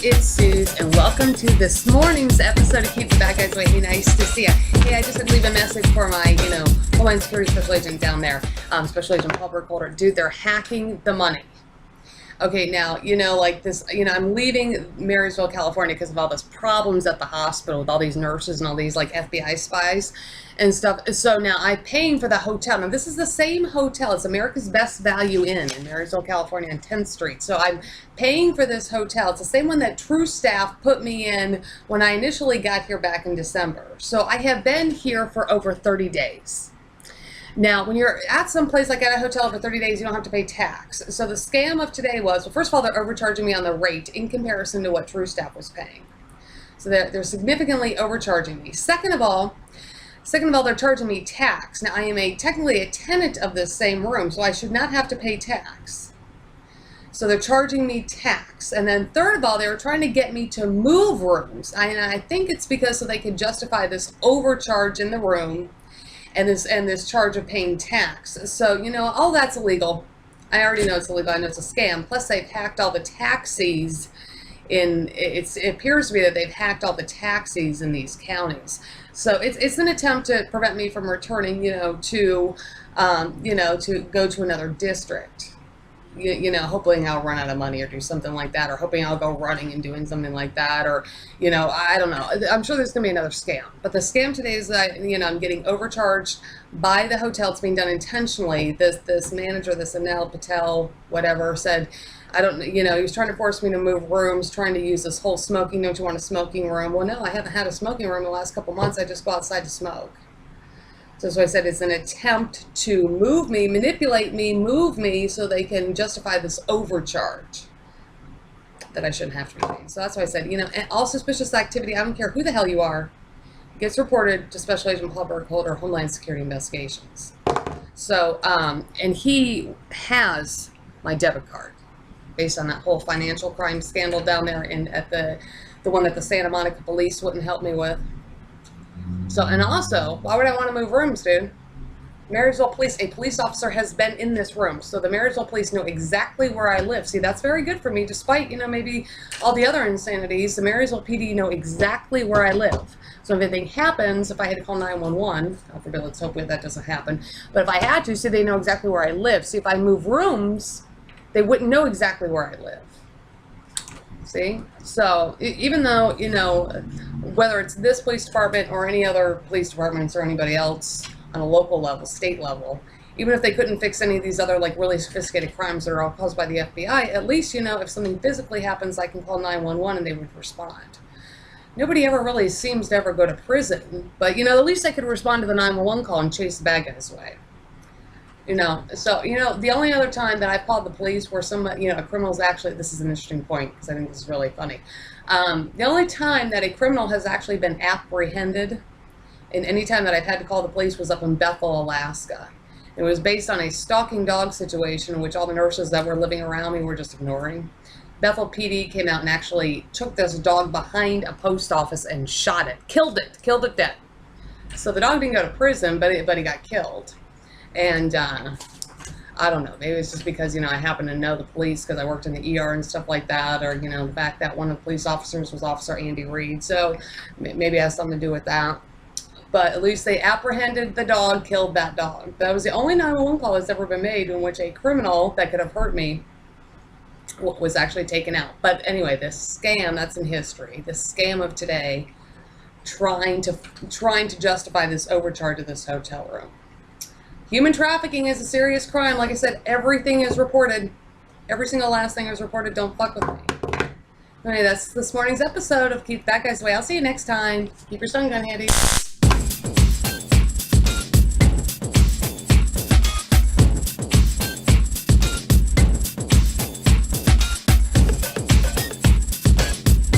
it's Suze, and welcome to this morning's episode of Keep the Bad Guys Away. Hey, nice to see ya. Hey, I just had to leave a message for my, Homeland Security Special Agent down there, Special Agent Public Holder. Dude, they're hacking the money. Okay, now, I'm leaving Marysville, California because of all those problems at the hospital with all these nurses and all these, FBI spies and stuff. So now I'm paying for the hotel. Now, this is the same hotel. It's America's Best Value Inn in Marysville, California on 10th Street. So I'm paying for this hotel. It's the same one that True Staff put me in when I initially got here back in December. So I have been here for over 30 days. Now, when you're at some place like at a hotel for 30 days, you don't have to pay tax. So the scam of today was, well, first of all, they're overcharging me on the rate in comparison to what True Staff was paying. So they're significantly overcharging me. Second of all, they're charging me tax. Now, I am technically a tenant of this same room, so I should not have to pay tax. So they're charging me tax. And then third of all, they were trying to get me to move rooms. I think it's because so they could justify this overcharge in the room and this charge of paying tax. So, all that's illegal. I already know it's illegal. I know it's a scam. Plus, they've hacked all the taxis it appears to be that they've hacked all the taxis in these counties. So it's an attempt to prevent me from returning, to go to another district. Hoping I'll run out of money or do something like that, or hoping I'll go running and doing something like that, or, I don't know. I'm sure there's going to be another scam. But the scam today is that, I'm getting overcharged by the hotel. It's being done intentionally. This manager, this Anil Patel, whatever, said, he was trying to force me to move rooms, trying to use this whole smoking, don't you want a smoking room? Well, no, I haven't had a smoking room in the last couple months. I just go outside to smoke. So I said it's an attempt to move me, manipulate me, move me so they can justify this overcharge that I shouldn't have to be paying. So that's why I said, and all suspicious activity, I don't care who the hell you are, gets reported to Special Agent Public Holder, Homeland Security Investigations. So, and he has my debit card based on that whole financial crime scandal down there at the one that the Santa Monica police wouldn't help me with. So, and also, why would I want to move rooms, dude? Marysville Police, a police officer has been in this room. So the Marysville Police know exactly where I live. See, that's very good for me, despite, maybe all the other insanities. The Marysville PD know exactly where I live. So if anything happens, if I had to call 911, God forbid, let's hope that doesn't happen. But if I had to, see, they know exactly where I live. See, if I move rooms, they wouldn't know exactly where I live. See? So even though, whether it's this police department or any other police departments or anybody else on a local level, state level, even if they couldn't fix any of these other really sophisticated crimes that are all caused by the FBI, at least, if something physically happens, I can call 911 and they would respond. Nobody ever really seems to ever go to prison, but, at least I could respond to the 911 call and chase the bad guys away. So, the only other time that I've called the police where a criminal's actually, this is an interesting point because I think this is really funny. The only time that a criminal has actually been apprehended and any time that I've had to call the police was up in Bethel, Alaska. It was based on a stalking dog situation, which all the nurses that were living around me were just ignoring. Bethel PD came out and actually took this dog behind a post office and shot it, killed it dead. So the dog didn't go to prison, but he got killed. And I don't know, maybe it's just because, I happen to know the police because I worked in the ER and stuff like that, or, the fact that one of the police officers was Officer Andy Reid. So maybe it has something to do with that. But at least they apprehended the dog, killed that dog. That was the only 911 call that's ever been made in which a criminal that could have hurt me was actually taken out. But anyway, this scam, that's in history. This scam of today, trying to justify this overcharge of this hotel room. Human trafficking is a serious crime. Like I said, everything is reported. Every single last thing is reported. Don't fuck with me. Anyway, that's this morning's episode of Keep That Guy's Away. I'll see you next time. Keep your stun gun handy.